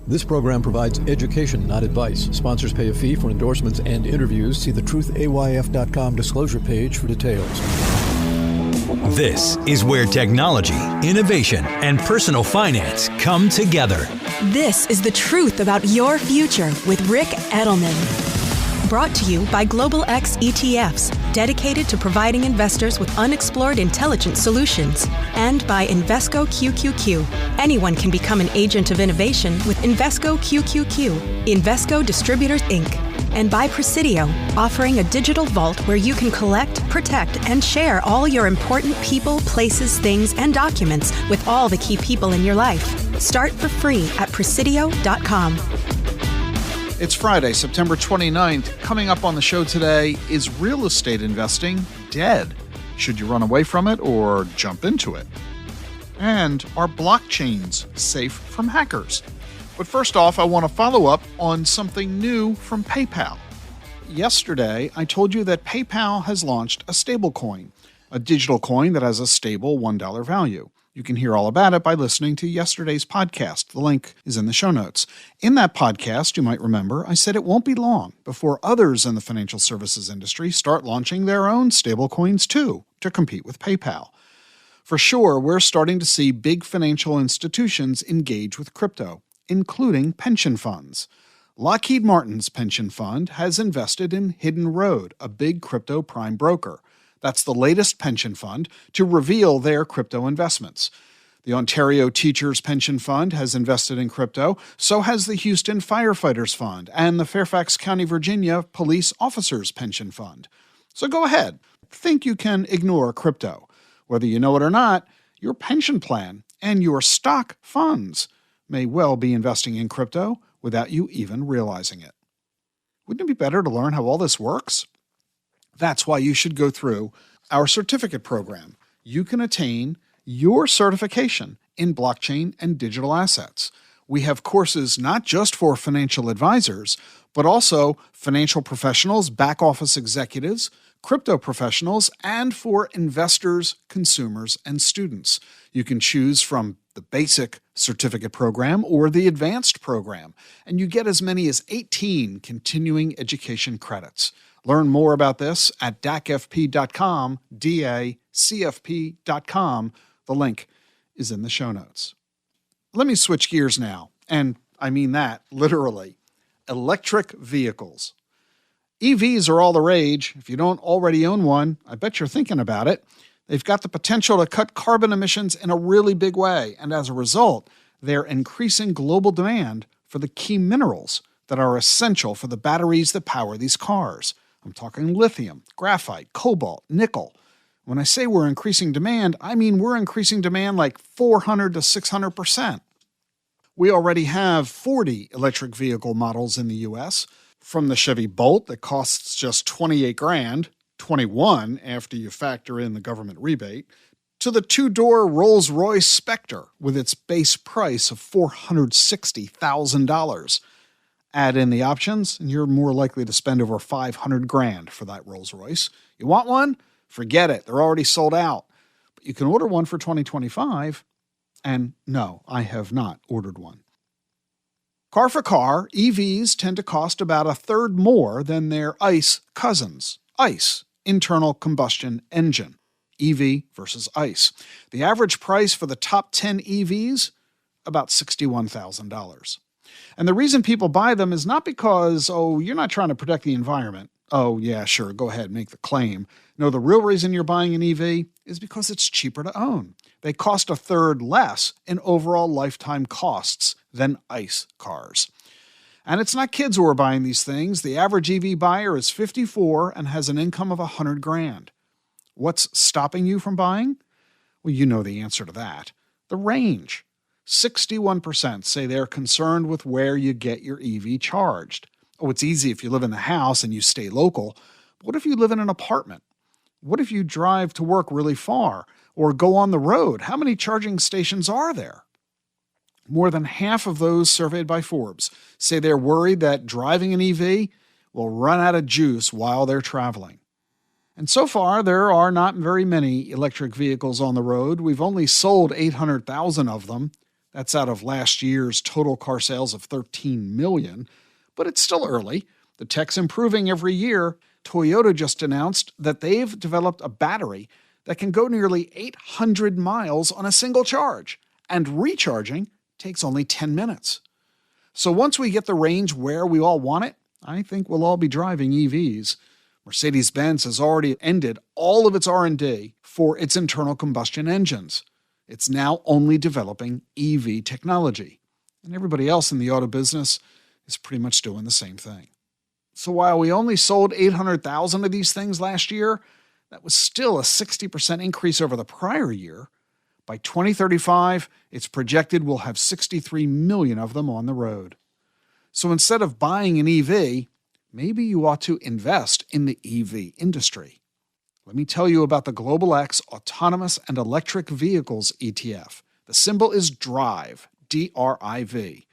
This program provides education, not advice. Sponsors pay a fee for endorsements and interviews. See the truthayf.com disclosure page for details. This is where technology, innovation, and personal finance come together. This is the truth about your future with Rick Edelman. Brought to you by Global X ETFs, dedicated to providing investors with unexplored intelligent solutions. And by Invesco QQQ. Anyone can become an agent of innovation with Invesco QQQ, Invesco Distributors, Inc. And by Presidio, offering a digital vault where you can collect, protect, and share all your important people, places, things, and documents with all the key people in your life. Start for free at Presidio.com. It's Friday, September 29th. Coming up on the show today, is real estate investing dead? Should you run away from it or jump into it? And are blockchains safe from hackers? But first off, I want to follow up on something new from PayPal. Yesterday, I told you that PayPal has launched a stablecoin, a digital coin that has a stable $1 value. You can hear all about it by listening to yesterday's podcast. The link is in the show notes. In that podcast, you might remember, I said it won't be long before others in the financial services industry start launching their own stablecoins too, to compete with PayPal. For sure, we're starting to see big financial institutions engage with crypto, including pension funds. Lockheed Martin's pension fund has invested in Hidden Road, a big crypto prime broker. That's the latest pension fund to reveal their crypto investments. The Ontario Teachers Pension Fund has invested in crypto, so has the Houston Firefighters Fund and the Fairfax County, Virginia Police Officers Pension Fund. So go ahead, think you can ignore crypto. Whether you know it or not, your pension plan and your stock funds may well be investing in crypto without you even realizing it. Wouldn't it be better to learn how all this works? That's why you should go through our certificate program. You can attain your certification in blockchain and digital assets. We have courses not just for financial advisors, but also financial professionals, back office executives, crypto professionals, and for investors, consumers, and students. You can choose from the basic certificate program or the advanced program, and you get as many as 18 continuing education credits. Learn more about this at dacfp.com, dacfp.com. The link is in the show notes. Let me switch gears now, and I mean that literally. Electric vehicles. EVs are all the rage. If you don't already own one, I bet you're thinking about it. They've got the potential to cut carbon emissions in a really big way, and as a result, they're increasing global demand for the key minerals that are essential for the batteries that power these cars. I'm talking lithium, graphite, cobalt, nickel. When I say we're increasing demand, I mean we're increasing demand like 400 to 600%. We already have 40 electric vehicle models in the U.S., from the Chevy Bolt that costs just $28,000, $21,000 after you factor in the government rebate, to the two-door Rolls-Royce Spectre with its base price of $460,000. Add in the options, and you're more likely to spend over $500,000 for that Rolls-Royce. You want one? Forget it. They're already sold out. But you can order one for 2025, and no, I have not ordered one. Car for car, EVs tend to cost about a third more than their ICE cousins. ICE, internal combustion engine. EV versus ICE. The average price for the top 10 EVs, about $61,000. And the reason people buy them is not because, you're not trying to protect the environment. Oh, yeah, sure, go ahead, make the claim. No, the real reason you're buying an EV is because it's cheaper to own. They cost a third less in overall lifetime costs than ICE cars. And it's not kids who are buying these things. The average EV buyer is 54 and has an income of $100,000. What's stopping you from buying? Well, you know the answer to that. The range. 61% say they're concerned with where you get your EV charged. Oh, it's easy if you live in the house and you stay local. But what if you live in an apartment? What if you drive to work really far or go on the road? How many charging stations are there? More than half of those surveyed by Forbes say they're worried that driving an EV will run out of juice while they're traveling. And so far, there are not very many electric vehicles on the road. We've only sold 800,000 of them. That's out of last year's total car sales of 13 million, but it's still early. The tech's improving every year. Toyota just announced that they've developed a battery that can go nearly 800 miles on a single charge, and recharging takes only 10 minutes. So once we get the range where we all want it, I think we'll all be driving EVs. Mercedes-Benz has already ended all of its R&D for its internal combustion engines. It's now only developing EV technology. And everybody else in the auto business is pretty much doing the same thing. So while we only sold 800,000 of these things last year, that was still a 60% increase over the prior year. By 2035, it's projected we'll have 63 million of them on the road. So instead of buying an EV, maybe you ought to invest in the EV industry. Let me tell you about the Global X Autonomous and Electric Vehicles ETF. The symbol is DRIVE, D-R-I-V.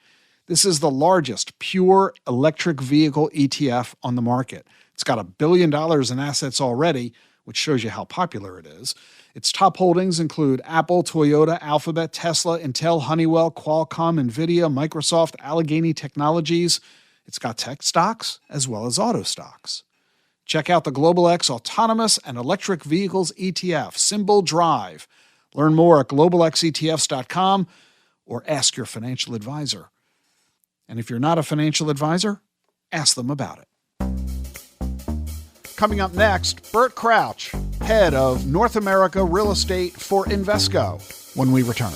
This is the largest pure electric vehicle ETF on the market. It's got $1 billion in assets already, which shows you how popular it is. Its top holdings include Apple, Toyota, Alphabet, Tesla, Intel, Honeywell, Qualcomm, NVIDIA, Microsoft, Allegheny Technologies. It's got tech stocks as well as auto stocks. Check out the Global X Autonomous and Electric Vehicles ETF, symbol DRIVE. Learn more at globalxetfs.com or ask your financial advisor. And if you're not a financial advisor, ask them about it. Coming up next, Bert Crouch, head of North America Real Estate for Invesco, when we return.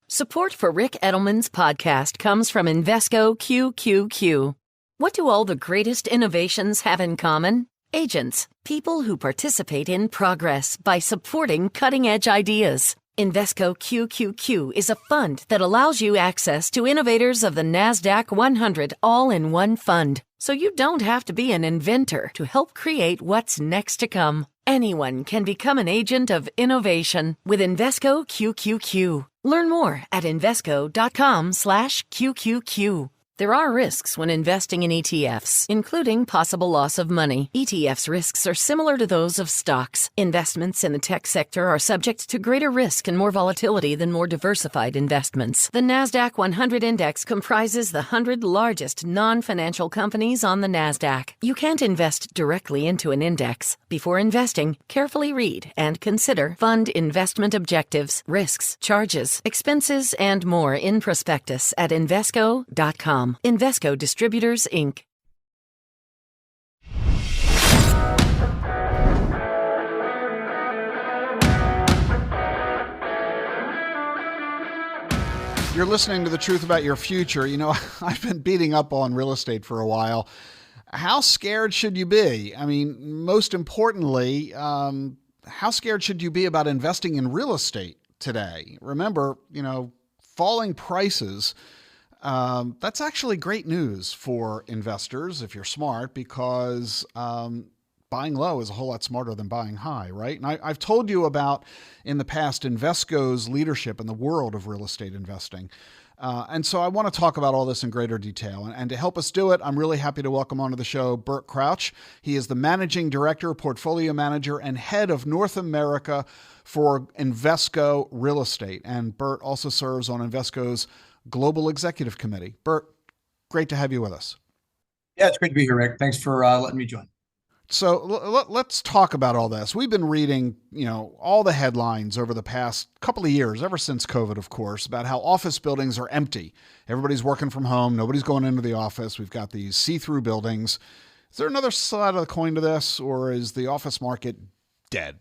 Support for Rick Edelman's podcast comes from Invesco QQQ. What do all the greatest innovations have in common? Agents, people who participate in progress by supporting cutting-edge ideas. Invesco QQQ is a fund that allows you access to innovators of the NASDAQ 100 all-in-one fund, so you don't have to be an inventor to help create what's next to come. Anyone can become an agent of innovation with Invesco QQQ. Learn more at Invesco.com/QQQ. There are risks when investing in ETFs, including possible loss of money. ETFs' risks are similar to those of stocks. Investments in the tech sector are subject to greater risk and more volatility than more diversified investments. The NASDAQ 100 Index comprises the 100 largest non-financial companies on the NASDAQ. You can't invest directly into an index. Before investing, carefully read and consider fund investment objectives, risks, charges, expenses, and more in prospectus at Invesco.com. Invesco Distributors, Inc. You're listening to The Truth About Your Future. You know, I've been beating up on real estate for a while. How scared should you be? I mean, most importantly, how scared should you be about investing in real estate today? Remember, falling prices. That's actually great news for investors if you're smart, because buying low is a whole lot smarter than buying high, right? And I've told you about, in the past, Invesco's leadership in the world of real estate investing. And so I want to talk about all this in greater detail. And to help us do it, I'm really happy to welcome onto the show Bert Crouch. He is the Managing Director, Portfolio Manager, and Head of North America for Invesco Real Estate. And Bert also serves on Invesco's Global Executive Committee. Bert, great to have you with us. Yeah, it's great to be here, Rick. Thanks for letting me join. So let's talk about all this. We've been reading, all the headlines over the past couple of years, ever since COVID, of course, about how office buildings are empty. Everybody's working from home. Nobody's going into the office. We've got these see-through buildings. Is there another side of the coin to this, or is the office market dead?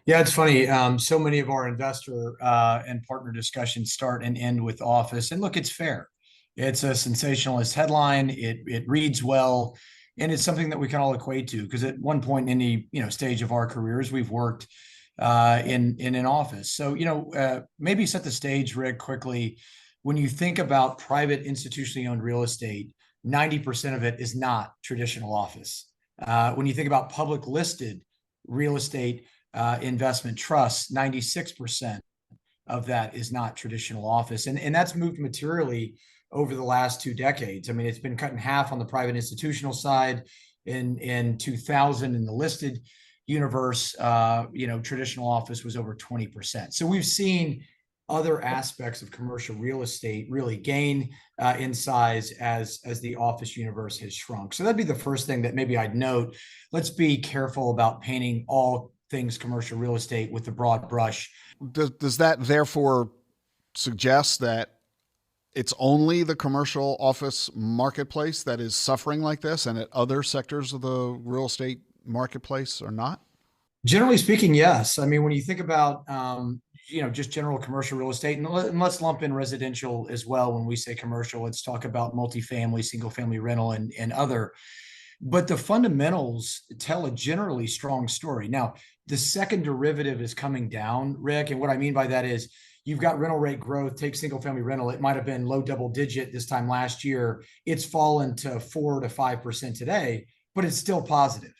Yeah, it's funny. So many of our investor and partner discussions start and end with office. And look, it's fair. It's a sensationalist headline. It reads well. And it's something that we can all equate to, because at one point in any stage of our careers, we've worked in an office. So maybe set the stage, Rick, quickly. When you think about private institutionally owned real estate, 90% of it is not traditional office. When you think about public listed real estate investment trusts, 96% of that is not traditional office. And that's moved materially over the last 2 decades. I mean, it's been cut in half on the private institutional side. In 2000, in the listed universe, traditional office was over 20%. So we've seen other aspects of commercial real estate really gain in size as the office universe has shrunk. So that'd be the first thing that maybe I'd note. Let's be careful about painting all things commercial real estate with the broad brush. Does that therefore suggest that it's only the commercial office marketplace that is suffering like this, and that other sectors of the real estate marketplace are not? Generally speaking, yes. I mean, when you think about just general commercial real estate, and let's lump in residential as well. When we say commercial, let's talk about multifamily, single family rental, and other. But the fundamentals tell a generally strong story. Now, the second derivative is coming down, Rick. And what I mean by that is you've got rental rate growth. Take single family rental. It might have been low double digit this time last year. It's fallen to 4 to 5% today, but it's still positive.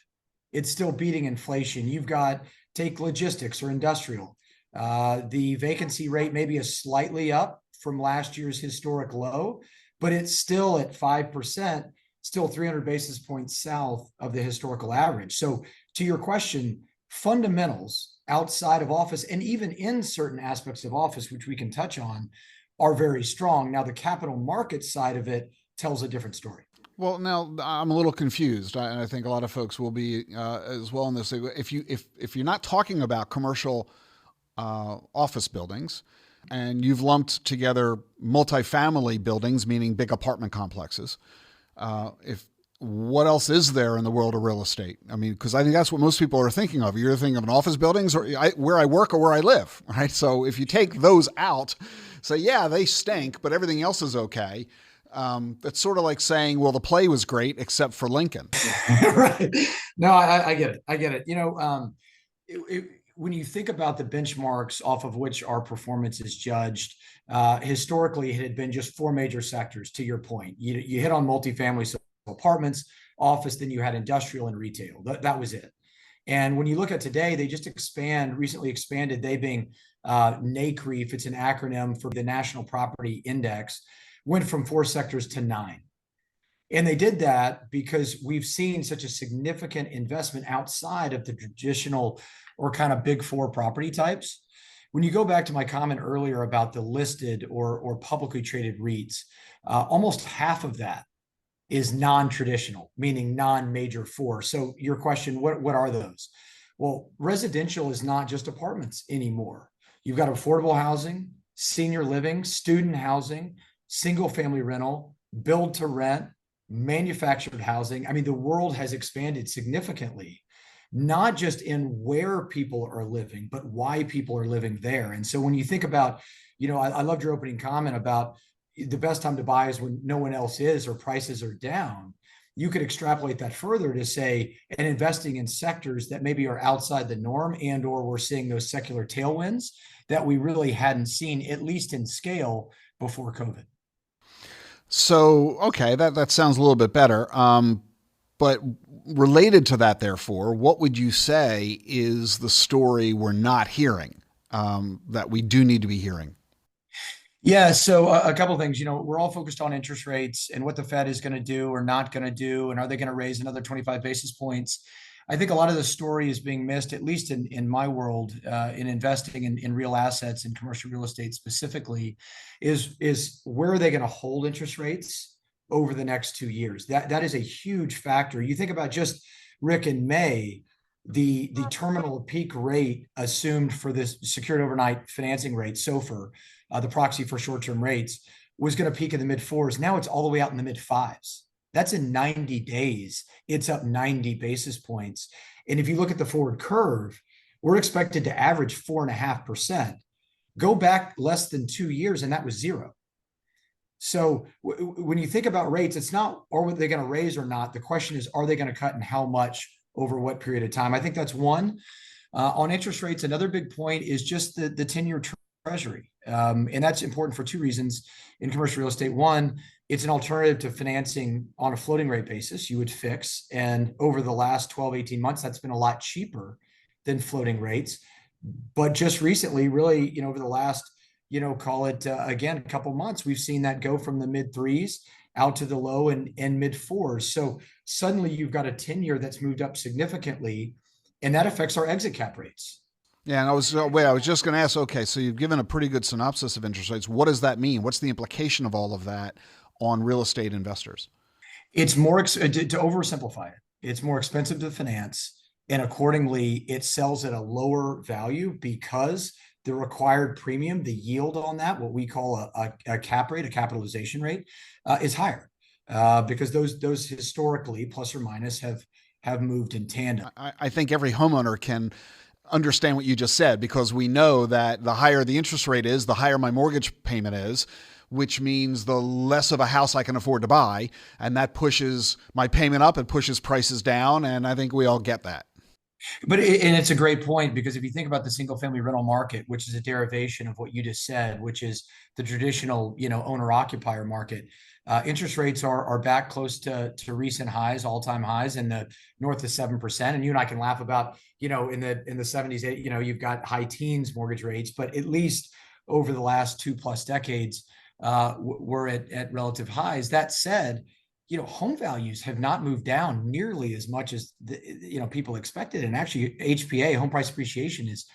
It's still beating inflation. You've got, take logistics or industrial. The vacancy rate maybe is slightly up from last year's historic low, but it's still at 5%, still 300 basis points south of the historical average. So to your question, fundamentals outside of office and even in certain aspects of office, which we can touch on, are very strong. Now, the capital market side of it tells a different story. Well, now I'm a little confused, and I think a lot of folks will be as well in this. If you're not talking about commercial office buildings, and you've lumped together multifamily buildings, meaning big apartment complexes, what else is there in the world of real estate? I mean, because I think that's what most people are thinking of. You're thinking of an office buildings or where I work or where I live, right? So if you take those out, say, yeah, they stink, but everything else is okay. It's sort of like saying, well, the play was great except for Lincoln. Right. No, I get it. I get it. When you think about the benchmarks off of which our performance is judged, historically, it had been just 4 major sectors, to your point. You hit on multifamily, so apartments, office, then you had industrial and retail. That was it. And when you look at today, they just recently expanded, they being NACREIF, it's an acronym for the National Property Index, went from 4 sectors to 9. And they did that because we've seen such a significant investment outside of the traditional or kind of big 4 property types. When you go back to my comment earlier about the listed or publicly traded REITs, almost half of that is non-traditional, meaning non-major 4. So your question, what are those? Well, residential is not just apartments anymore. You've got affordable housing, senior living, student housing, single family rental, build to rent, manufactured housing. I mean, the world has expanded significantly, not just in where people are living, but why people are living there. And so when you think about, I loved your opening comment about the best time to buy is when no one else is or prices are down. You could extrapolate that further to say, and investing in sectors that maybe are outside the norm or we're seeing those secular tailwinds that we really hadn't seen, at least in scale, before COVID. So, okay, that sounds a little bit better. But related to that, therefore, what would you say is the story we're not hearing that we do need to be hearing? Yeah, so a couple of things. We're all focused on interest rates and what the Fed is going to do or not going to do, and are they going to raise another 25 basis points? I think a lot of the story is being missed, at least in my world, in investing in real assets and commercial real estate specifically, is where are they going to hold interest rates over the next 2 years? That is a huge factor. You think about just, Rick, in May, the terminal peak rate assumed for this secured overnight financing rate, SOFR, the proxy for short-term rates, was going to peak in the mid-4s. Now it's all the way out in the mid-5s. That's in 90 days. It's up 90 basis points. And if you look at the forward curve, we're expected to average 4.5%. Go back less than 2 years, and that was 0. So when you think about rates, it's not, are they going to raise or not? The question is, are they going to cut and how much over what period of time? I think that's one. On interest rates, another big point is just the 10-year treasury. And that's important for two reasons in commercial real estate. One, it's an alternative to financing on a floating rate basis. You would fix. And over the last 12, 18 months, that's been a lot cheaper than floating rates. But just recently, really, over the last, call it again, a couple months, we've seen that go from the mid threes out to the low and mid fours. So suddenly you've got a 10-year that's moved up significantly, and that affects our exit cap rates. Yeah, and I was just going to ask, okay, so you've given a pretty good synopsis of interest rates. What does that mean? What's the implication of all of that on real estate investors? It's more, to oversimplify it, it's more expensive to finance, and accordingly, it sells at a lower value because the required premium, the yield on that, what we call a cap rate, a capitalization rate, is higher because those historically, plus or minus, have moved in tandem. I think every homeowner can understand what you just said, because we know that the higher the interest rate is, the higher my mortgage payment is, which means the less of a house I can afford to buy. And that pushes my payment up, it pushes prices down. And I think we all get that. But it's a great point, because if you think about the single family rental market, which is a derivation of what you just said, which is the traditional, owner occupier market, interest rates are back close to recent highs, all-time highs in the north of 7%. And you and I can laugh about, in the 70s, you've got high teens mortgage rates, but at least over the last 2+ decades, we're at relative highs. That said, home values have not moved down nearly as much as people expected. And actually HPA, home price appreciation, is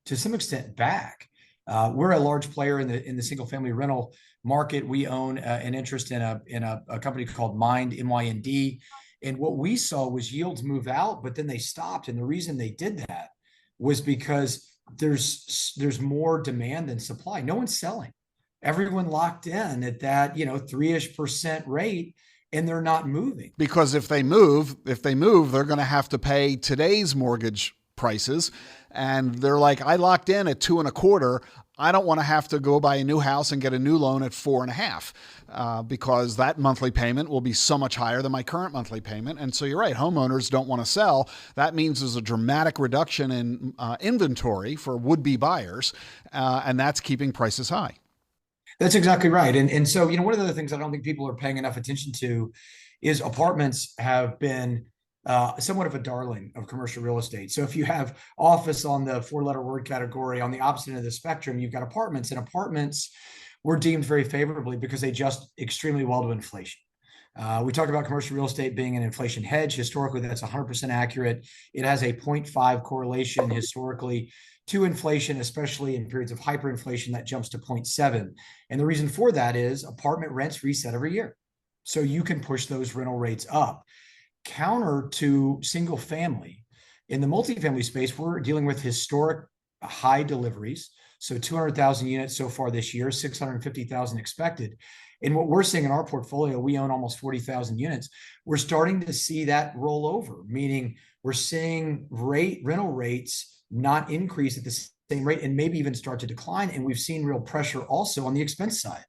to some extent back. We're a large player in the single family rental market. We own an interest in a company called Mind, MYND. And what we saw was yields move out, but then they stopped. And the reason they did that was because there's more demand than supply. No one's selling. Everyone locked in at that 3-ish% rate, and they're not moving. Because if they move, they're going to have to pay today's mortgage prices. And they're like, I locked in at 2.25. I don't want to have to go buy a new house and get a new loan at 4.5 because that monthly payment will be so much higher than my current monthly payment. And so you're right, homeowners don't want to sell. That means there's a dramatic reduction in inventory for would-be buyers, and that's keeping prices high. That's exactly right. And so, one of the other things I don't think people are paying enough attention to is apartments have been somewhat of a darling of commercial real estate. So if you have office on the 4-letter word category, on the opposite end of the spectrum, you've got apartments, and apartments were deemed very favorably because they adjust extremely well to inflation. We talk about commercial real estate being an inflation hedge. Historically, that's 100% accurate. It has a 0.5 correlation historically to inflation, especially in periods of hyperinflation that jumps to 0.7. And the reason for that is apartment rents reset every year. So you can push those rental rates up. Counter to single family. In the multifamily space, we're dealing with historic high deliveries. So 200,000 units so far this year, 650,000 expected. And what we're seeing in our portfolio, we own almost 40,000 units. We're starting to see that roll over, meaning we're seeing rental rates not increase at the same rate and maybe even start to decline. And we've seen real pressure also on the expense side.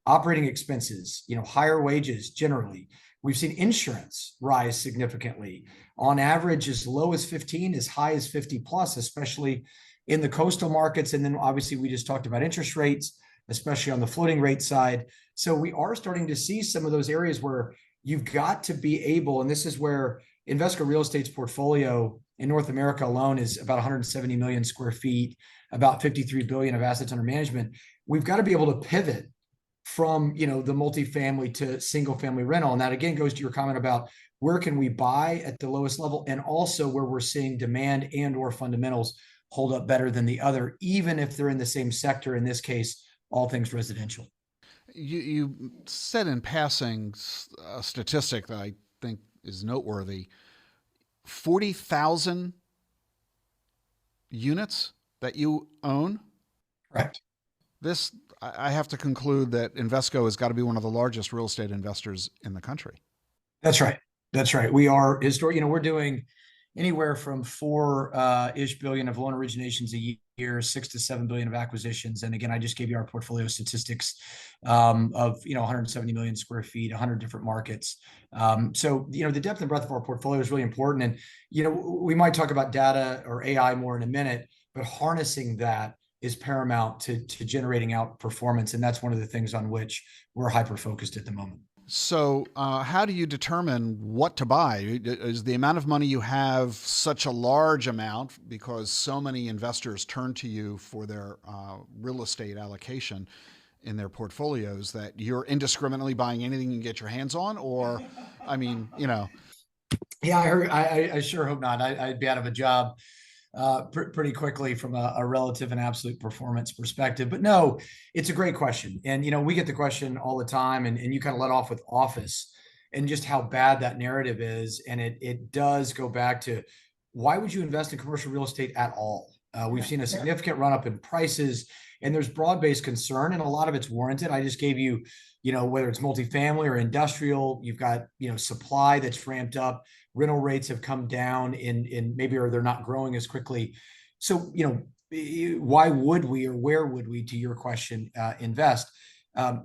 Operating expenses, higher wages generally. We've seen insurance rise significantly, on average as low as 15, as high as 50+, especially in the coastal markets. And then obviously we just talked about interest rates, especially on the floating rate side. So we are starting to see some of those areas where you've got to be able, and this is where Invesco Real Estate's portfolio in North America alone is about 170 million square feet, about 53 billion of assets under management. We've got to be able to pivot from the multifamily to single family rental. And that again goes to your comment about where can we buy at the lowest level, and also where we're seeing demand and or fundamentals hold up better than the other, even if they're in the same sector, in this case, all things residential. You said in passing a statistic that I think is noteworthy. 40,000 units that you own? Correct. This, I have to conclude that Invesco has got to be one of the largest real estate investors in the country. That's right. That's right. We are we're doing anywhere from four ish billion of loan originations a year, 6 to 7 billion of acquisitions. And again, I just gave you our portfolio statistics of 170 million square feet, 100 different markets. So the depth and breadth of our portfolio is really important. And we might talk about data or AI more in a minute, but harnessing that is paramount to generating out performance. And that's one of the things on which we're hyper-focused at the moment. So how do you determine what to buy? Is the amount of money you have such a large amount because so many investors turn to you for their real estate allocation in their portfolios that you're indiscriminately buying anything you can get your hands on? Or, Yeah, I sure hope not. I'd be out of a job pretty quickly from a relative and absolute performance perspective. But no, it's a great question. And, we get the question all the time, and you kind of let off with office and just how bad that narrative is. And it does go back to, why would you invest in commercial real estate at all? We've seen a significant run up in prices, and there's broad-based concern, and a lot of it's warranted. I just gave you, whether it's multifamily or industrial, you've got, supply that's ramped up. Rental rates have come down in maybe, or they're not growing as quickly. So, why would we, or where would we, to your question, invest?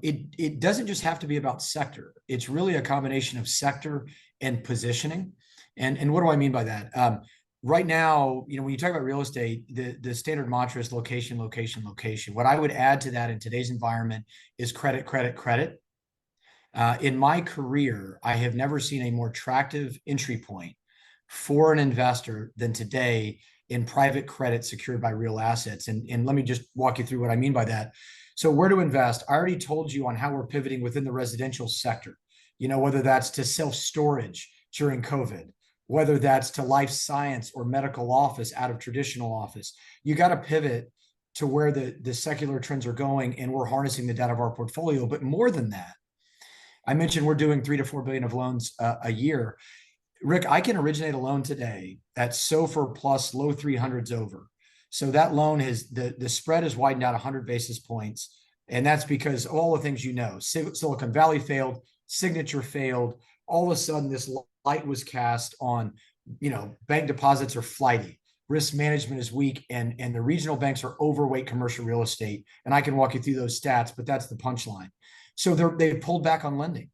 It doesn't just have to be about sector. It's really a combination of sector and positioning. And what do I mean by that? Right now, when you talk about real estate, the standard mantra is location, location, location. What I would add to that in today's environment is credit, credit, credit. In my career, I have never seen a more attractive entry point for an investor than today in private credit secured by real assets. And let me just walk you through what I mean by that. So where to invest? I already told you on how we're pivoting within the residential sector, whether that's to self-storage during COVID, whether that's to life science or medical office out of traditional office. You got to pivot to where the secular trends are going, and we're harnessing the data of our portfolio. But more than that, I mentioned we're doing 3 to 4 billion of loans a year. Rick, I can originate a loan today at SOFR plus low 300s over. So that loan has the spread has widened out 100 basis points. And that's because all the things Silicon Valley failed, Signature failed. All of a sudden, this light was cast on, bank deposits are flighty, risk management is weak, and the regional banks are overweight commercial real estate. And I can walk you through those stats, but that's the punchline. So they've pulled back on lending.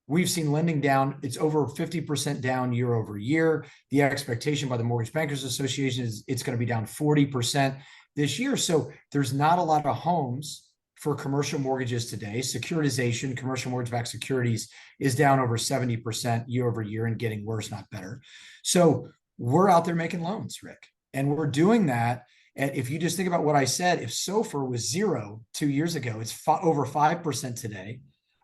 We've seen lending down. It's over 50% down year over year. The expectation by the Mortgage Bankers Association is it's going to be down 40% this year. So there's not a lot of homes for commercial mortgages today. Securitization, commercial mortgage-backed securities, is down over 70% year over year and getting worse, not better. So we're out there making loans, Rick. And we're doing that. And if you just think about what I said, if SOFR was 0 2 years ago, it's over 5% today.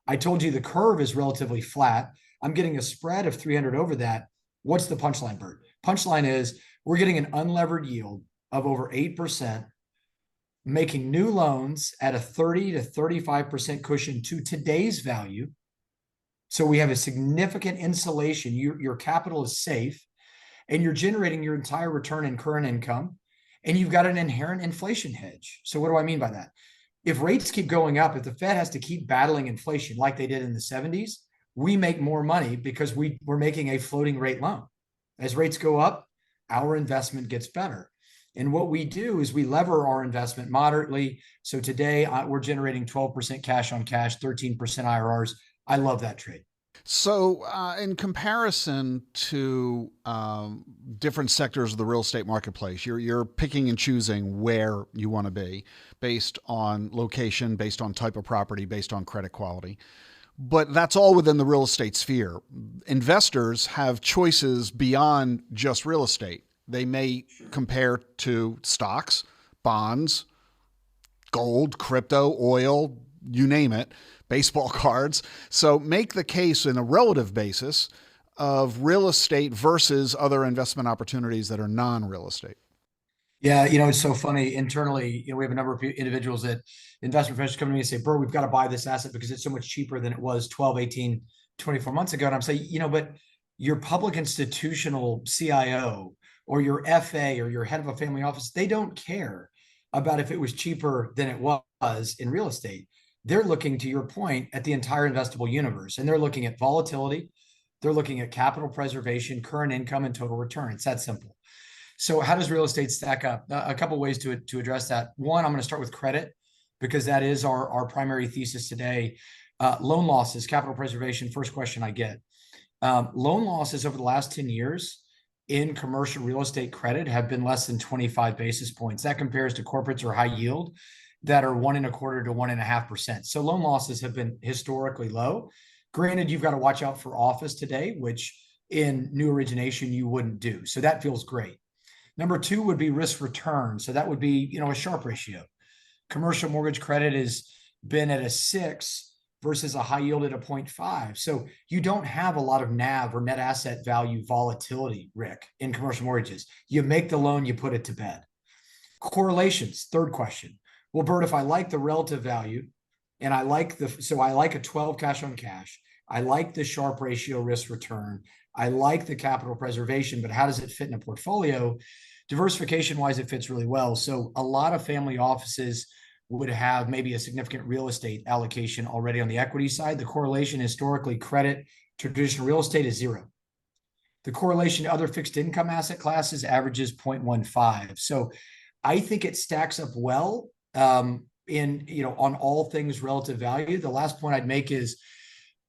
I told you the curve is relatively flat. I'm getting a spread of 300 over that. What's the punchline, Bert? Punchline is we're getting an unlevered yield of over 8%, making new loans at a 30 to 35% cushion to today's value. So we have a significant insulation. Your capital is safe, and you're generating your entire return in current income, and you've got an inherent inflation hedge. So what do I mean by that? If rates keep going up, if the Fed has to keep battling inflation like they did in the 70s, we make more money because we're making a floating rate loan. As rates go up, our investment gets better. And what we do is we lever our investment moderately. So today we're generating 12% cash on cash, 13% IRRs. I love that trade. So in comparison to different sectors of the real estate marketplace, you're picking and choosing where you want to be based on location, based on type of property, based on credit quality. But that's all within the real estate sphere. Investors have choices beyond just real estate. They may compare to stocks, bonds, gold, crypto, oil, you name it, baseball cards. So make the case in a relative basis of real estate versus other investment opportunities that are non-real estate. Yeah, it's so funny. Internally, we have a number of individuals that investment professionals come to me and say, Bert, we've got to buy this asset because it's so much cheaper than it was 12, 18, 24 months ago. And I'm saying, but your public institutional CIO or your FA or your head of a family office, they don't care about if it was cheaper than it was in real estate. They're looking, to your point, at the entire investable universe, and they're looking at volatility. They're looking at capital preservation, current income, and total return. It's that simple. So how does real estate stack up? A couple ways to address that. One, I'm going to start with credit because that is our primary thesis today. Loan losses, capital preservation, first question I get. Loan losses over the last 10 years in commercial real estate credit have been less than 25 basis points. That compares to corporates or high yield that are 1.25% to 1.5%. So loan losses have been historically low. Granted, you've got to watch out for office today, which in new origination you wouldn't do. So that feels great. Number two would be risk return. So that would be, a Sharpe ratio. Commercial mortgage credit has been at a 6 versus a high yield at a 0.5. So you don't have a lot of NAV or net asset value volatility, Rick, in commercial mortgages. You make the loan, you put it to bed. Correlations, third question. Well, Bert, if I like the relative value and I like a 12 cash on cash, I like the Sharpe ratio risk return, I like the capital preservation, but how does it fit in a portfolio? Diversification wise, it fits really well. So a lot of family offices would have maybe a significant real estate allocation already on the equity side. The correlation historically credit to traditional real estate is 0. The correlation to other fixed income asset classes averages 0.15. So I think it stacks up well on all things relative value. The last point I'd make is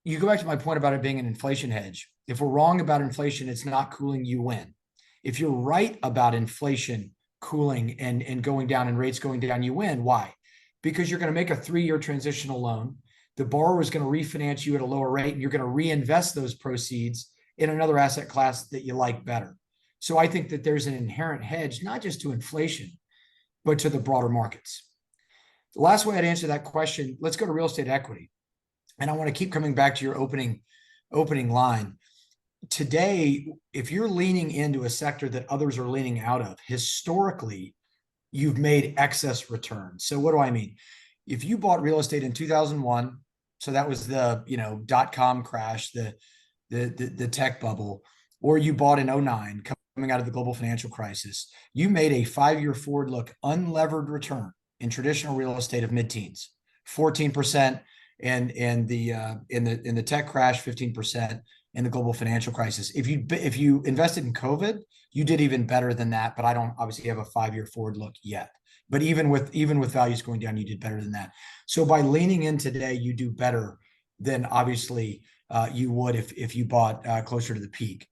you go back to my point about it being an inflation hedge. If we're wrong about inflation, it's not cooling, you win. If you're right about inflation cooling and going down and rates going down, you win. Why? Because you're going to make a 3-year transitional loan. The borrower is going to refinance you at a lower rate, and you're going to reinvest those proceeds in another asset class that you like better. So I think that there's an inherent hedge, not just to inflation, but to the broader markets. The last way I'd answer that question, let's go to real estate equity. And I want to keep coming back to your opening line. Today, if you're leaning into a sector that others are leaning out of, historically, you've made excess returns. So what do I mean? If you bought real estate in 2001, so that was the .com crash, the tech bubble, or you bought in 2009 coming out of the global financial crisis, you made a 5-year forward look unlevered return in traditional real estate of mid-teens, 14%, and in the tech crash, 15%. In the global financial crisis. If you invested in COVID, you did even better than that, but I don't obviously have a 5-year forward look yet. But even with values going down, you did better than that. So by leaning in today, you do better than obviously you would if you bought closer to the peak.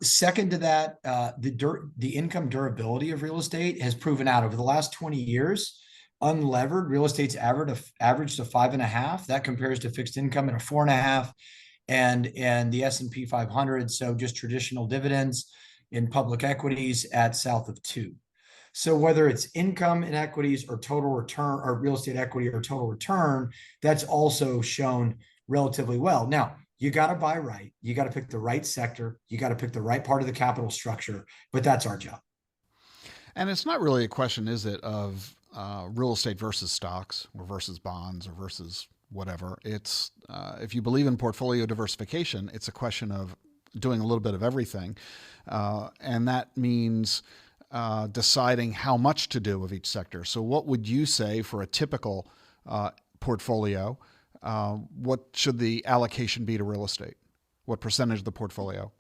Second to that, the income durability of real estate has proven out over the last 20 years. Unlevered real estate's averaged a 5.5. That compares to fixed income at a 4.5. And the S&P 500, so just traditional dividends in public equities at south of 2. So whether it's income in equities or total return or real estate equity or total return, that's also shown relatively well. Now, you got to buy right. You got to pick the right sector. You got to pick the right part of the capital structure, but that's our job. And it's not really a question, is it, of real estate versus stocks or versus bonds or versus whatever. It's if you believe in portfolio diversification, it's a question of doing a little bit of everything. And that means deciding how much to do of each sector. So what would you say for a typical portfolio? What should the allocation be to real estate? What percentage of the portfolio?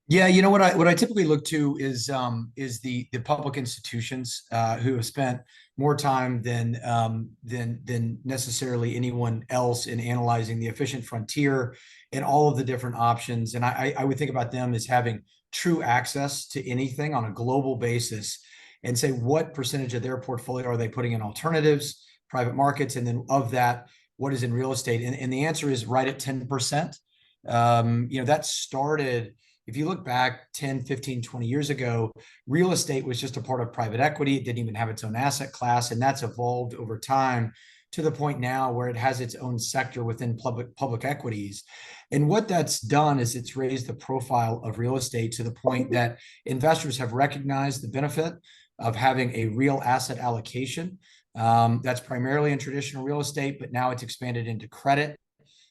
Yeah, what I typically look to is the public institutions who have spent more time than necessarily anyone else in analyzing the efficient frontier and all of the different options. And I would think about them as having true access to anything on a global basis, and say what percentage of their portfolio are they putting in alternatives, private markets, and then of that, what is in real estate? And the answer is right at 10%. That started. If you look back 10, 15, 20 years ago, real estate was just a part of private equity. It didn't even have its own asset class. And that's evolved over time to the point now where it has its own sector within public equities. And what that's done is it's raised the profile of real estate to the point that investors have recognized the benefit of having a real asset allocation. That's primarily in traditional real estate, but now it's expanded into credit.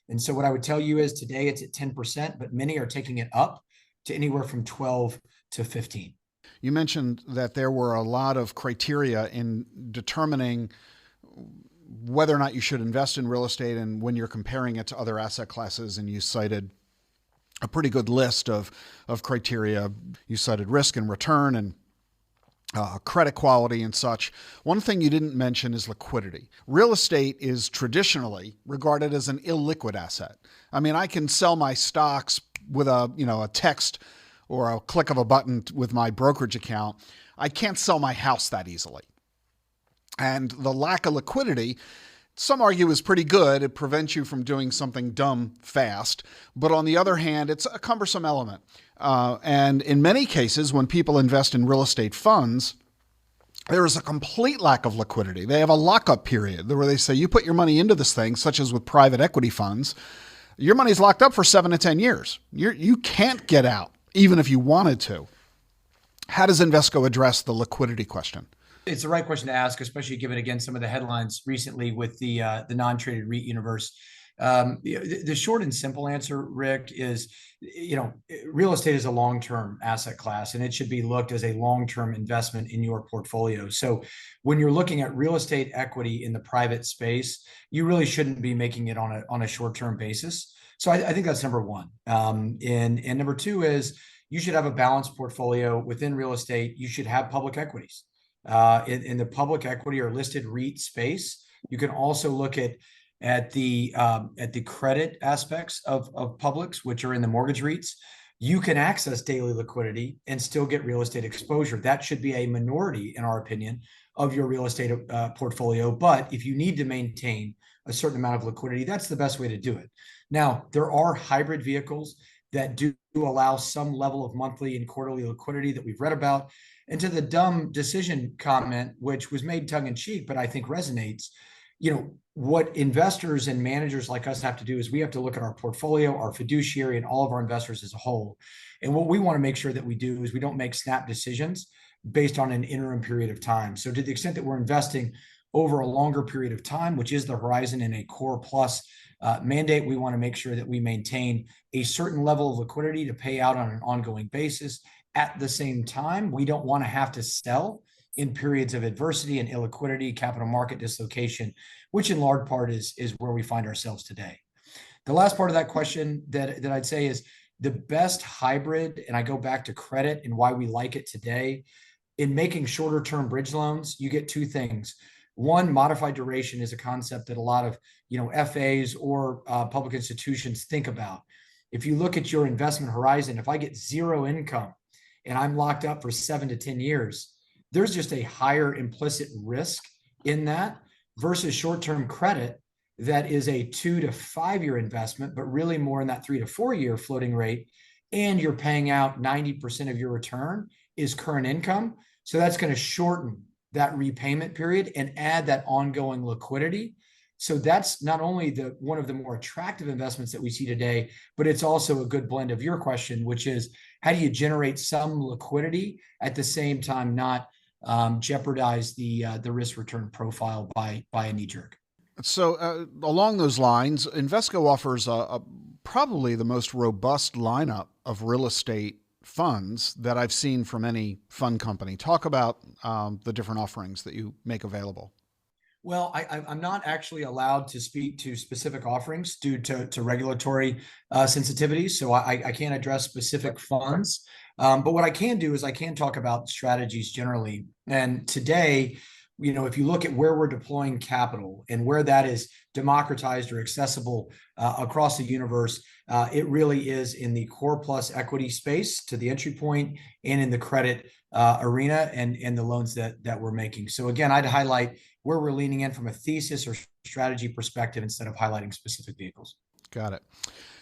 And so what I would tell you is today it's at 10%, but many are taking it up to anywhere from 12 to 15. You mentioned that there were a lot of criteria in determining whether or not you should invest in real estate and when you're comparing it to other asset classes, and you cited a pretty good list of criteria. You cited risk and return and credit quality and such. One thing you didn't mention is liquidity. Real estate is traditionally regarded as an illiquid asset. I mean, I can sell my stocks with a text or a click of a button with my brokerage account. I can't sell my house that easily. And the lack of liquidity, some argue, is pretty good. It prevents you from doing something dumb fast. But on the other hand, it's a cumbersome element. And in many cases, when people invest in real estate funds, there is a complete lack of liquidity. They have a lockup period where they say, you put your money into this thing, such as with private equity funds, your money's locked up for 7 to 10 years. You can't get out, even if you wanted to. How does Invesco address the liquidity question? It's the right question to ask, especially given, again, some of the headlines recently with the non-traded REIT universe. The short and simple answer, Rick, is, real estate is a long-term asset class, and it should be looked as a long-term investment in your portfolio. So when you're looking at real estate equity in the private space, you really shouldn't be making it on a short-term basis. So I think that's number one. And number two is you should have a balanced portfolio within real estate. You should have public equities. In the public equity or listed REIT space, you can also look at the credit aspects of publics, which are in the mortgage REITs. You can access daily liquidity and still get real estate exposure. That should be a minority, in our opinion, of your real estate portfolio. But if you need to maintain a certain amount of liquidity, that's the best way to do it. Now, there are hybrid vehicles that do allow some level of monthly and quarterly liquidity that we've read about. And to the dumb decision comment, which was made tongue in cheek, but I think resonates, what investors and managers like us have to do is we have to look at our portfolio, our fiduciary, and all of our investors as a whole. And what we want to make sure that we do is we don't make snap decisions based on an interim period of time. So to the extent that we're investing over a longer period of time, which is the horizon in a core plus mandate, we want to make sure that we maintain a certain level of liquidity to pay out on an ongoing basis. At the same time, we don't want to have to sell in periods of adversity and illiquidity, capital market dislocation, which in large part is where we find ourselves today. The last part of that question that I'd say is the best hybrid, and I go back to credit and why we like it today. In making shorter term bridge loans, you get two things. One, modified duration is a concept that a lot of FAs or public institutions think about. If you look at your investment horizon, if I get zero income and I'm locked up for 7 to 10 years, there's just a higher implicit risk in that versus short-term credit that is a 2 to 5 year investment, but really more in that 3 to 4 year floating rate. And you're paying out 90% of your return is current income. So that's going to shorten that repayment period and add that ongoing liquidity. So that's not only one of the more attractive investments that we see today, but it's also a good blend of your question, which is how do you generate some liquidity at the same time not jeopardize the risk return profile by a knee jerk. So along those lines, Invesco offers probably the most robust lineup of real estate funds that I've seen from any fund company. Talk about the different offerings that you make available. Well, I'm not actually allowed to speak to specific offerings due to regulatory sensitivities, so I can't address specific funds. But what I can do is I can talk about strategies generally. And today, if you look at where we're deploying capital and where that is democratized or accessible across the universe, it really is in the core plus equity space to the entry point and in the credit arena and the loans that we're making. So again, I'd highlight where we're leaning in from a thesis or strategy perspective instead of highlighting specific vehicles. Got it.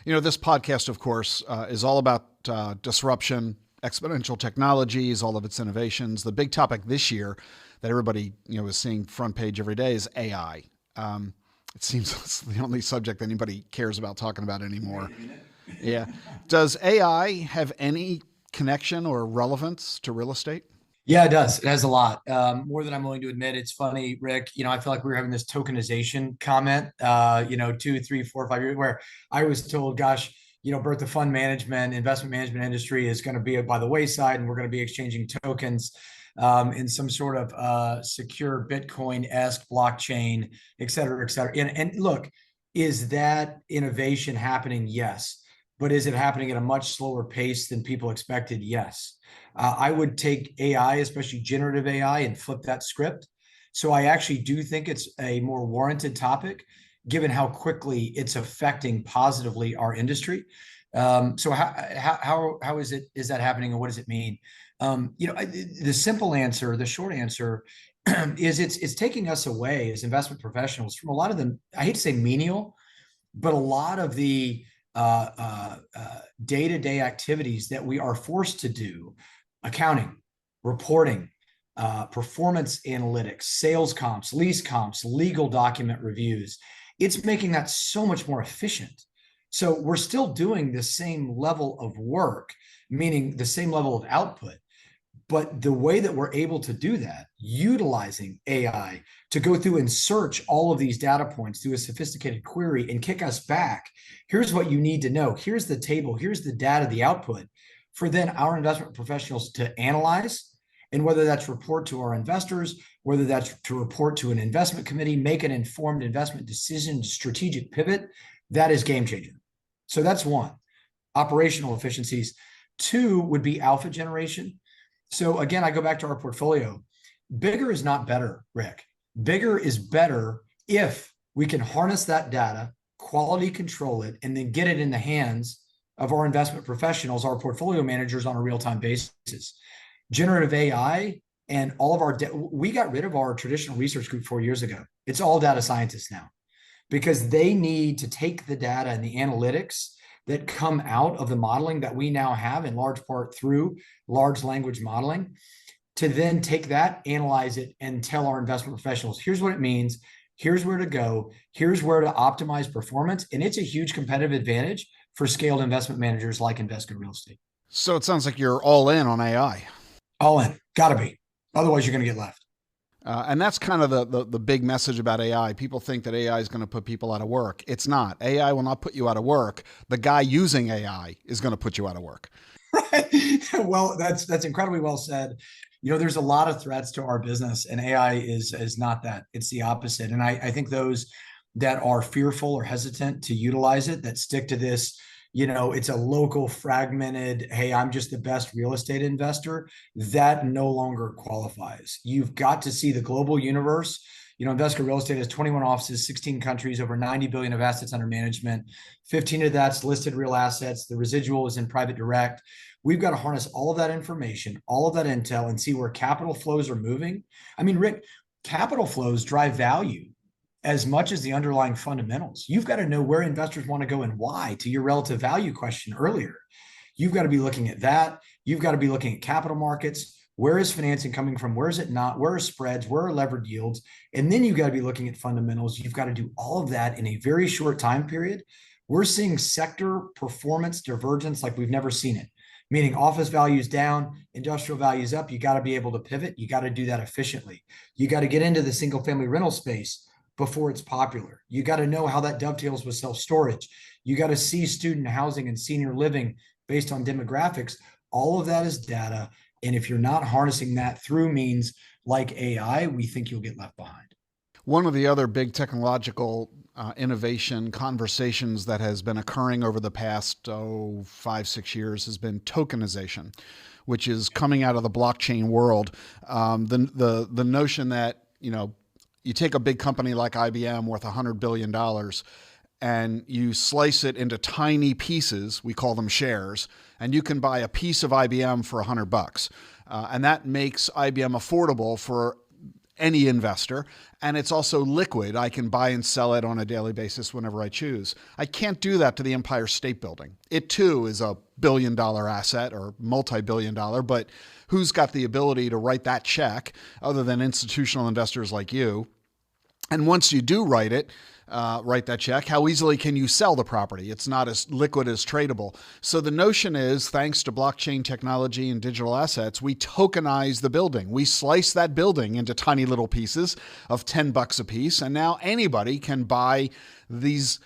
This podcast, of course, is all about disruption, exponential technologies, all of its innovations. The big topic this year that everybody is seeing front page every day is AI. It seems it's the only subject anybody cares about talking about anymore. Yeah. Does AI have any connection or relevance to real estate? Yeah, it does. It has a lot, more than I'm willing to admit. It's funny, Rick, I feel like we were having this tokenization comment, 2, 3, 4, 5 years where I was told, gosh, Bert, the fund management, investment management industry is going to be by the wayside and we're going to be exchanging tokens in some sort of secure Bitcoin-esque blockchain, et cetera, et cetera. And look, is that innovation happening? Yes. but is it happening at a much slower pace than people expected? Yes. I would take AI, especially generative AI, and flip that script. So I actually do think it's a more warranted topic, given how quickly it's affecting positively our industry. So how is that happening, and what does it mean? The simple answer, the short answer, is it's taking us away as investment professionals from a lot of the, I hate to say menial, but a lot of the day-to-day activities that we are forced to do: accounting, reporting, performance analytics, sales comps, lease comps, legal document reviews. It's making that so much more efficient. So we're still doing the same level of work, meaning the same level of output. But the way that we're able to do that, utilizing AI to go through and search all of these data points through a sophisticated query and kick us back, here's what you need to know, here's the table, here's the data, the output, for then our investment professionals to analyze. And whether that's report to our investors, whether that's to report to an investment committee, make an informed investment decision, strategic pivot, that is game changing. So that's one, operational efficiencies. Two would be alpha generation. So again, I go back to our portfolio. Bigger is not better, Rick. Bigger is better if we can harness that data, quality control it, and then get it in the hands of our investment professionals, our portfolio managers, on a real-time basis. Generative AI and all of our, we got rid of our traditional research group 4 years ago. It's all data scientists now, because they need to take the data and the analytics that come out of the modeling that we now have in large part through large language modeling, to then take that, analyze it, and tell our investment professionals, here's what it means, here's where to go, here's where to optimize performance. And it's a huge competitive advantage for scaled investment managers like Invesco Real Estate. So it sounds like you're all in on AI. All in, gotta be. Otherwise, you're going to get left. And that's kind of the big message about AI. People think that AI is going to put people out of work. It's not. AI will not put you out of work. The guy using AI is going to put you out of work. Right. Well, that's incredibly well said. There's a lot of threats to our business, and AI is not that. It's the opposite. And I think those that are fearful or hesitant to utilize it, that stick to this, it's a local fragmented, hey, I'm just the best real estate investor, that no longer qualifies. You've got to see the global universe. Invesco Real Estate has 21 offices, 16 countries, over 90 billion of assets under management. 15 of that's listed real assets. The residual is in private direct. We've got to harness all of that information, all of that intel, and see where capital flows are moving. I mean, Rick, capital flows drive value as much as the underlying fundamentals. You've got to know where investors want to go and why, to your relative value question earlier. You've got to be looking at that. You've got to be looking at capital markets. Where is financing coming from? Where is it not? Where are spreads? Where are levered yields? And then you've got to be looking at fundamentals. You've got to do all of that in a very short time period. We're seeing sector performance divergence like we've never seen it, meaning office values down, industrial values up. You got to be able to pivot. You got to do that efficiently. You got to get into the single family rental space before it's popular. You got to know how that dovetails with self-storage. You got to see student housing and senior living based on demographics. All of that is data. And if you're not harnessing that through means like AI, we think you'll get left behind. One of the other big technological innovation conversations that has been occurring over the past 5-6 years has been tokenization, which is coming out of the blockchain world. The notion that, you take a big company like IBM worth $100 billion and you slice it into tiny pieces, we call them shares, and you can buy a piece of IBM for $100. And that makes IBM affordable for any investor. And it's also liquid. I can buy and sell it on a daily basis whenever I choose. I can't do that to the Empire State Building. It too is a billion-dollar asset or multi-billion-dollar, but who's got the ability to write that check other than institutional investors like you? And once you do write that check, how easily can you sell the property? It's not as liquid as tradable. So the notion is, thanks to blockchain technology and digital assets, we tokenize the building. We slice that building into tiny little pieces of $10 a piece. And now anybody can buy these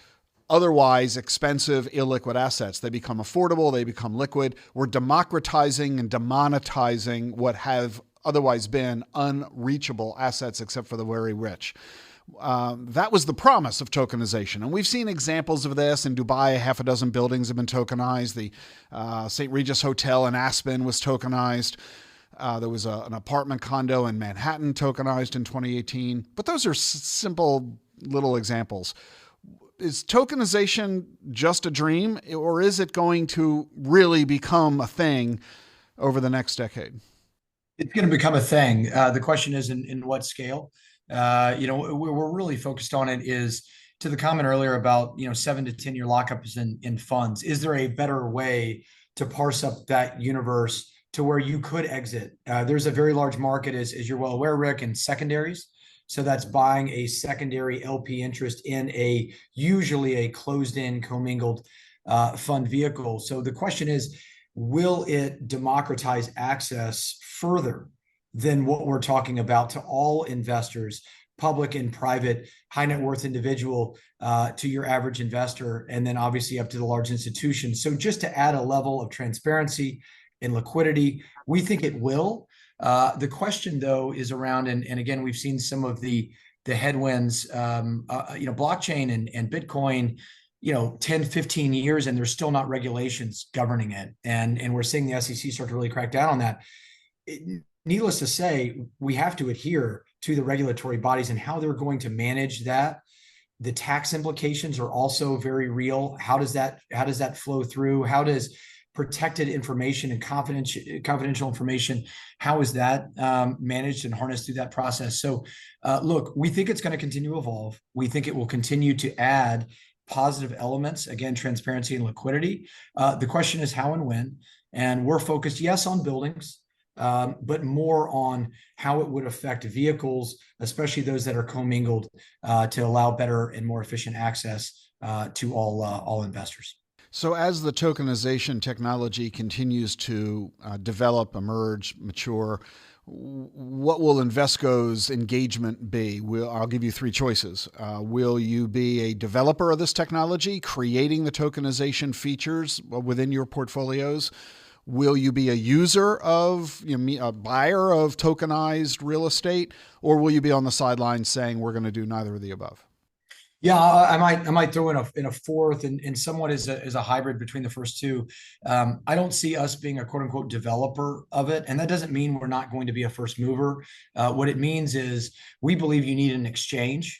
otherwise expensive, illiquid assets. They become affordable. They become liquid. We're democratizing and demonetizing what have otherwise been unreachable assets except for the very rich. That was the promise of tokenization. And we've seen examples of this. In Dubai, half a dozen buildings have been tokenized. The St. Regis Hotel in Aspen was tokenized. There was an apartment condo in Manhattan tokenized in 2018. But those are simple little examples. Is tokenization just a dream, or is it going to really become a thing over the next decade? It's going to become a thing. The question is in what scale? We're really focused on it is to the comment earlier about, 7 to 10 year lockups in funds. Is there a better way to parse up that universe to where you could exit? There's a very large market, as you're well aware, Rick, in secondaries. So that's buying a secondary LP interest in usually a closed-in commingled fund vehicle. So the question is, will it democratize access further than what we're talking about to all investors, public and private, high net worth individual, to your average investor, and then obviously up to the large institutions? So just to add a level of transparency and liquidity, we think it will. The question, though, is around, and again, we've seen some of the headwinds, blockchain and Bitcoin, 10, 15 years, and there's still not regulations governing it. And we're seeing the SEC start to really crack down on that. Needless to say, we have to adhere to the regulatory bodies and how they're going to manage that. The tax implications are also very real. How does that flow through? How does protected information and confidential information, how is that managed and harnessed through that process? So look, we think it's going to continue to evolve. We think it will continue to add positive elements, again, transparency and liquidity. The question is how and when. And we're focused, yes, on buildings, but more on how it would affect vehicles, especially those that are commingled, to allow better and more efficient access to all investors. So as the tokenization technology continues to develop, emerge, mature, what will Invesco's engagement be? I'll give you three choices. Will you be a developer of this technology, creating the tokenization features within your portfolios? Will you be a user of, a buyer of tokenized real estate, or will you be on the sidelines saying we're going to do neither of the above? Yeah, I might throw in a fourth, and somewhat as a hybrid between the first two. I don't see us being a quote unquote developer of it, and that doesn't mean we're not going to be a first mover. What it means is we believe you need an exchange.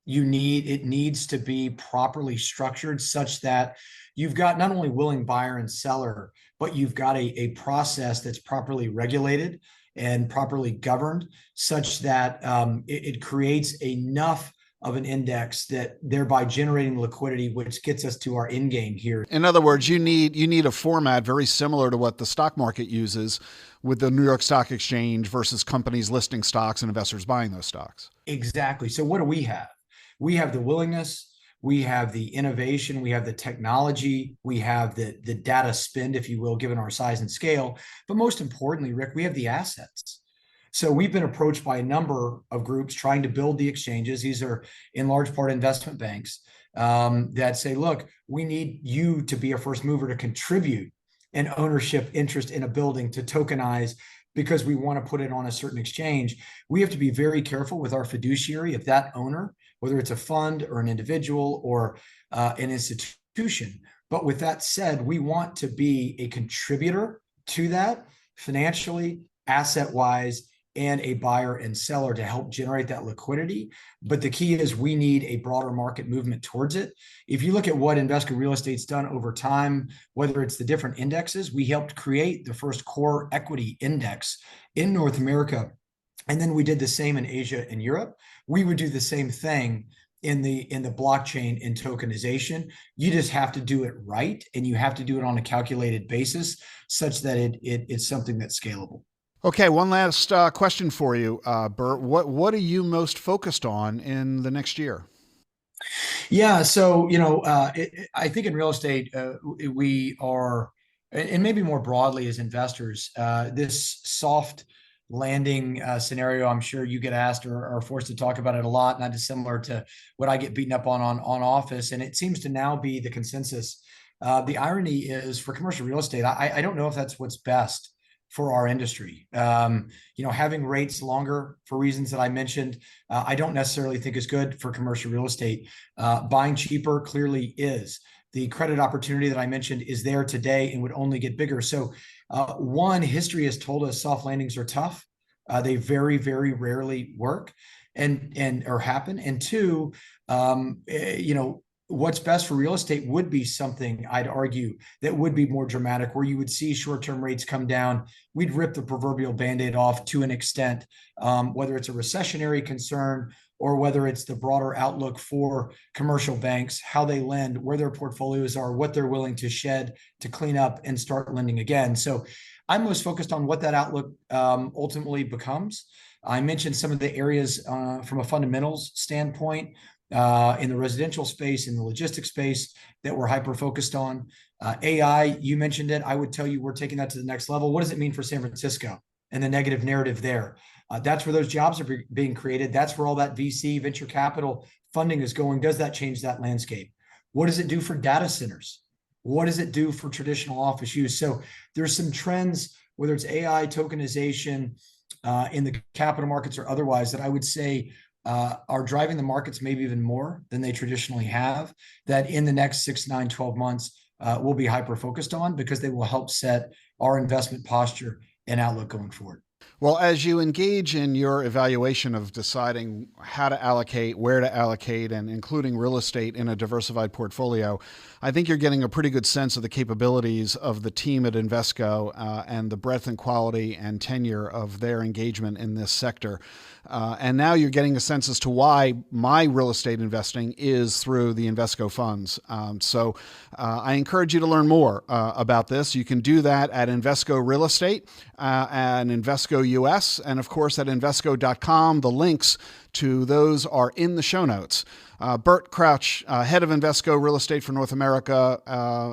It needs to be properly structured such that you've got not only willing buyer and seller, but you've got a process that's properly regulated and properly governed, such that it creates enough of an index that thereby generating liquidity, which gets us to our end game here. In other words, you need a format very similar to what the stock market uses with the New York Stock Exchange versus companies listing stocks and investors buying those stocks. Exactly. So what do we have? We have the willingness, we have the innovation, we have the technology, we have the data spend, if you will, given our size and scale. But most importantly, Rick, we have the assets. So we've been approached by a number of groups trying to build the exchanges. These are in large part investment banks that say, look, we need you to be a first mover to contribute an ownership interest in a building to tokenize because we want to put it on a certain exchange. We have to be very careful with our fiduciary if that owner, whether it's a fund or an individual or an institution. But with that said, we want to be a contributor to that financially, asset-wise, and a buyer and seller to help generate that liquidity. But the key is we need a broader market movement towards it. If you look at what Invesco Real Estate's done over time, whether it's the different indexes, we helped create the first core equity index in North America. And then we did the same in Asia and Europe. We would do the same thing in the blockchain and tokenization. You just have to do it right, and you have to do it on a calculated basis such that it's something that's scalable. Okay, one last question for you, Bert. What are you most focused on in the next year? Yeah, so I think in real estate we are, and maybe more broadly as investors, this soft landing scenario. I'm sure you get asked or are forced to talk about it a lot, not dissimilar to what I get beaten up on office, and it seems to now be the consensus. The irony is for commercial real estate, I don't know if that's what's best for our industry. Having rates longer for reasons that I mentioned, I don't necessarily think is good for commercial real estate. Buying cheaper clearly is. The credit opportunity that I mentioned is there today and would only get bigger. So one, history has told us soft landings are tough. They very, very rarely work or happen. And two, what's best for real estate would be something, I'd argue, that would be more dramatic, where you would see short-term rates come down. We'd rip the proverbial Band-Aid off to an extent, whether it's a recessionary concern or whether it's the broader outlook for commercial banks, how they lend, where their portfolios are, what they're willing to shed to clean up and start lending again. So I'm most focused on what that outlook ultimately becomes. I mentioned some of the areas from a fundamentals standpoint in the residential space, in the logistics space that we're hyper-focused on. AI, you mentioned it. I would tell you we're taking that to the next level. What does it mean for San Francisco and the negative narrative there? That's where those jobs are being created. That's where all that VC, venture capital funding is going. Does that change that landscape? What does it do for data centers? What does it do for traditional office use? So there's some trends, whether it's AI, tokenization, in the capital markets or otherwise, that I would say are driving the markets maybe even more than they traditionally have, that in the next 6, 9, 12 months, we'll be hyper-focused on, because they will help set our investment posture and outlook going forward. Well, as you engage in your evaluation of deciding how to allocate, where to allocate, and including real estate in a diversified portfolio, I think you're getting a pretty good sense of the capabilities of the team at Invesco and the breadth and quality and tenure of their engagement in this sector. And now you're getting a sense as to why my real estate investing is through the Invesco funds. So I encourage you to learn more about this. You can do that at Invesco Real Estate and Invesco US, and of course at Invesco.com. The links to those are in the show notes. Bert Crouch, head of Invesco Real Estate for North America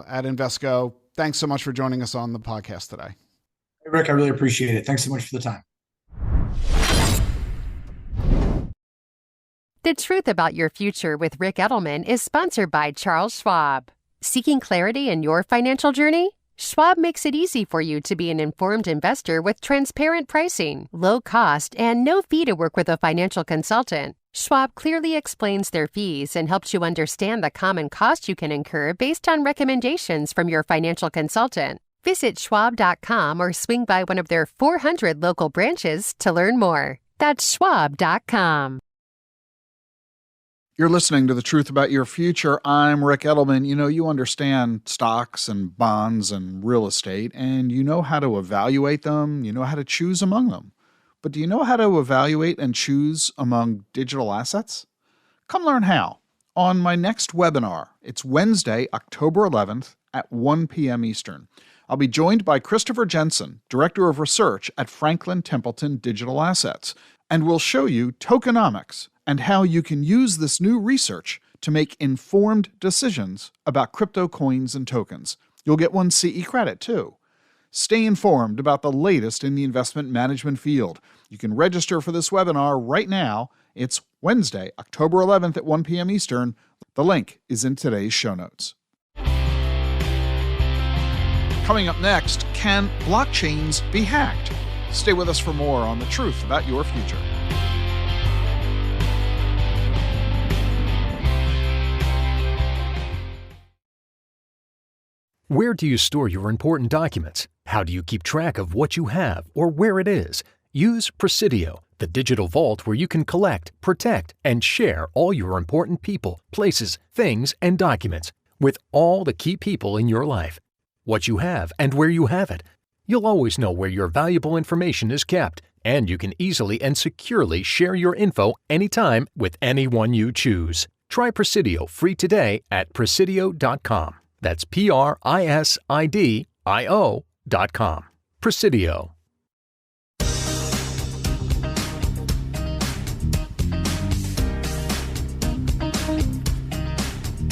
at Invesco. Thanks so much for joining us on the podcast today. Hey, Rick, I really appreciate it. Thanks so much for the time. The Truth About Your Future with Rick Edelman is sponsored by Charles Schwab. Seeking clarity in your financial journey? Schwab makes it easy for you to be an informed investor with transparent pricing, low cost, and no fee to work with a financial consultant. Schwab clearly explains their fees and helps you understand the common costs you can incur based on recommendations from your financial consultant. Visit schwab.com or swing by one of their 400 local branches to learn more. That's schwab.com. You're listening to The Truth About Your Future. I'm Rick Edelman. You understand stocks and bonds and real estate, and you know how to evaluate them. You know how to choose among them. But do you know how to evaluate and choose among digital assets? Come learn how on my next webinar. It's Wednesday, October 11th at 1 p.m. Eastern. I'll be joined by Christopher Jensen, Director of Research at Franklin Templeton Digital Assets, and we'll show you tokenomics and how you can use this new research to make informed decisions about crypto coins and tokens. You'll get 1 CE credit, too. Stay informed about the latest in the investment management field. You can register for this webinar right now. It's Wednesday, October 11th at 1 p.m. Eastern. The link is in today's show notes. Coming up next, can blockchains be hacked? Stay with us for more on The Truth About Your Future. Where do you store your important documents? How do you keep track of what you have or where it is? Use Presidio, the digital vault where you can collect, protect, and share all your important people, places, things, and documents with all the key people in your life. What you have and where you have it. You'll always know where your valuable information is kept, and you can easily and securely share your info anytime with anyone you choose. Try Presidio free today at Presidio.com. That's Presidio.com. Presidio.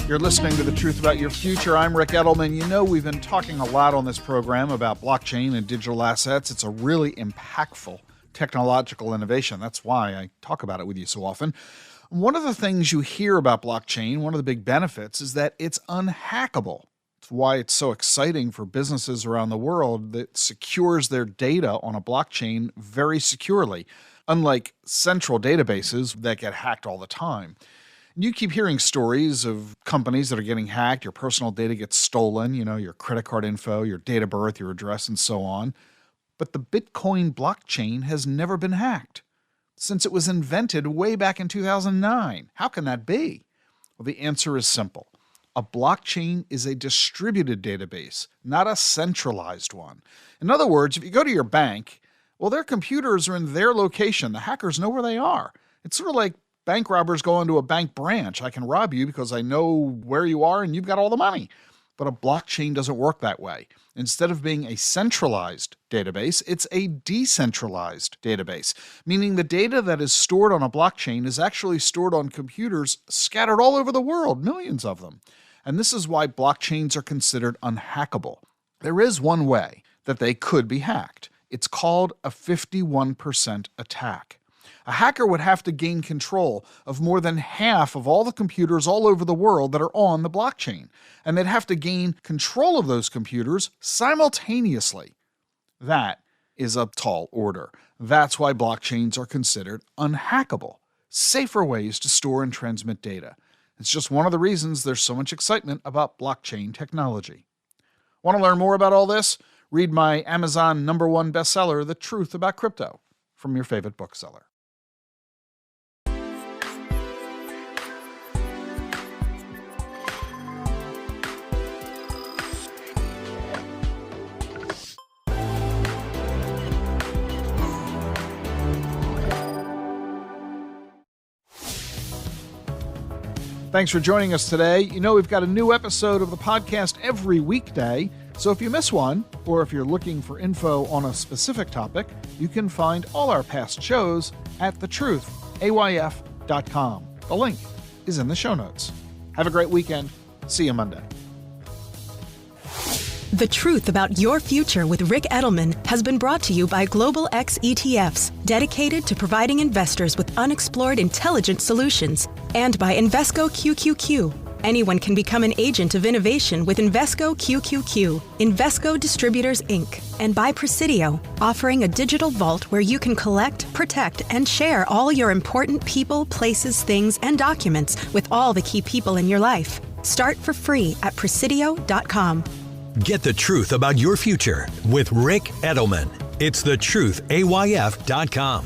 You're listening to The Truth About Your Future. I'm Rick Edelman. We've been talking a lot on this program about blockchain and digital assets. It's a really impactful technological innovation. That's why I talk about it with you so often. One of the things you hear about blockchain, one of the big benefits, is that it's unhackable. It's why it's so exciting for businesses around the world that secures their data on a blockchain very securely, unlike central databases that get hacked all the time. You keep hearing stories of companies that are getting hacked, your personal data gets stolen, your credit card info, your date of birth, your address, and so on. But the Bitcoin blockchain has never been hacked since it was invented way back in 2009. How can that be? Well, the answer is simple. A blockchain is a distributed database, not a centralized one. In other words, if you go to your bank, well, their computers are in their location. The hackers know where they are. It's sort of like bank robbers go into a bank branch. I can rob you because I know where you are and you've got all the money. But a blockchain doesn't work that way. Instead of being a centralized database, it's a decentralized database, meaning the data that is stored on a blockchain is actually stored on computers scattered all over the world, millions of them. And this is why blockchains are considered unhackable. There is one way that they could be hacked. It's called a 51% attack. A hacker would have to gain control of more than half of all the computers all over the world that are on the blockchain, and they'd have to gain control of those computers simultaneously. That is a tall order. That's why blockchains are considered unhackable, safer ways to store and transmit data. It's just one of the reasons there's so much excitement about blockchain technology. Want to learn more about all this? Read my Amazon #1 bestseller, The Truth About Crypto, from your favorite bookseller. Thanks for joining us today. We've got a new episode of the podcast every weekday, so if you miss one, or if you're looking for info on a specific topic, you can find all our past shows at thetruthayf.com. The link is in the show notes. Have a great weekend. See you Monday. The Truth About Your Future with Rick Edelman has been brought to you by Global X ETFs, dedicated to providing investors with unexplored intelligent solutions, and by Invesco QQQ. Anyone can become an agent of innovation with Invesco QQQ, Invesco Distributors, Inc., and by Presidio, offering a digital vault where you can collect, protect, and share all your important people, places, things, and documents with all the key people in your life. Start for free at Presidio.com. Get the truth about your future with Rick Edelman. It's thetruthayf.com.